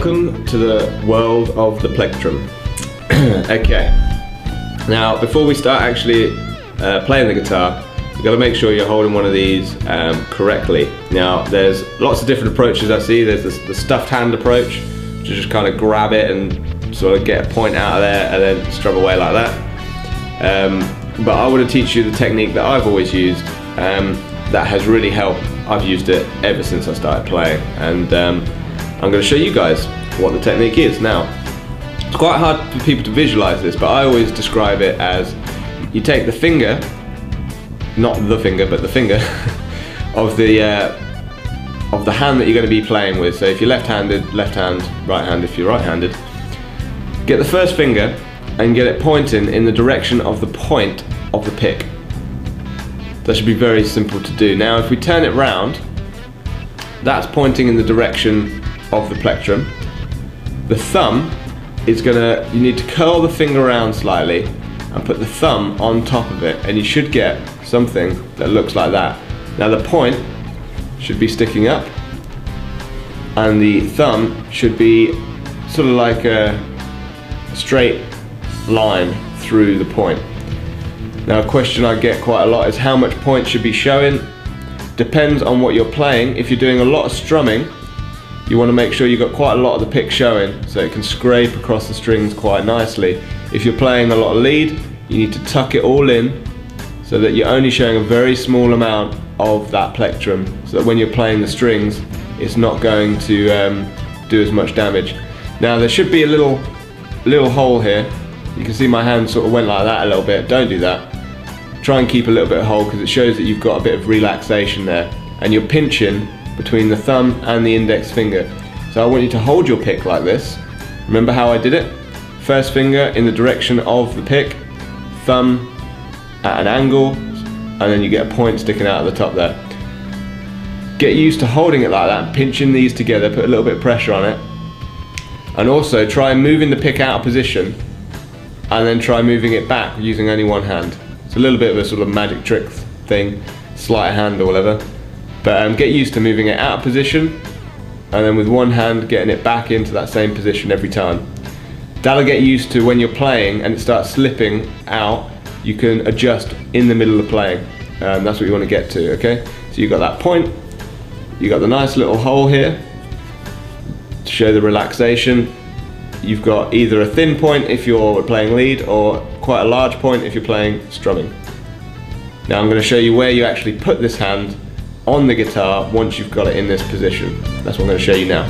Welcome to the world of the plectrum. Okay, now before we start actually playing the guitar, you've got to make sure you're holding one of these correctly. Now there's lots of different approaches I see. There's the stuffed hand approach, which is just kind of grab it and sort of get a point out of there and then strum away like that. But I want to teach you the technique that I've always used that has really helped. I've used it ever since I started playing, and I'm going to show you guys what the technique is. Now, it's quite hard for people to visualize this, but I always describe it as you take the finger, not the finger, but the finger of the hand that you're going to be playing with. So if you're left-handed, left hand, right hand if you're right-handed. Get the first finger and get it pointing in the direction of the point of the pick. That should be very simple to do. Now if we turn it round, that's pointing in the direction of the plectrum. The thumb is you need to curl the finger around slightly and put the thumb on top of it, and you should get something that looks like that. Now the point should be sticking up and the thumb should be sort of like a straight line through the point. Now a question I get quite a lot is how much point should be showing. Depends on what you're playing. If you're doing a lot of strumming, you want to make sure you've got quite a lot of the pick showing so it can scrape across the strings quite nicely. If you're playing a lot of lead, you need to tuck it all in so that you're only showing a very small amount of that plectrum, so that when you're playing the strings, it's not going to do as much damage. Now there should be a little hole here. You can see my hand sort of went like that a little bit. Don't do that. Try and keep a little bit of hold because it shows that you've got a bit of relaxation there, and you're pinching between the thumb and the index finger. So I want you to hold your pick like this. Remember how I did it? First finger in the direction of the pick, thumb at an angle, and then you get a point sticking out at the top there. Get used to holding it like that, pinching these together, put a little bit of pressure on it, and also try moving the pick out of position and then try moving it back using only one hand. It's a little bit of a sort of magic trick thing, sleight of hand or whatever. But get used to moving it out of position and then with one hand getting it back into that same position every time. That'll get used to when you're playing and it starts slipping out, you can adjust in the middle of playing. That's what you want to get to, okay? So you've got that point, you've got the nice little hole here to show the relaxation. You've got either a thin point if you're playing lead or quite a large point if you're playing strumming. Now I'm going to show you where you actually put this hand on the guitar once you've got it in this position. That's what I'm going to show you now.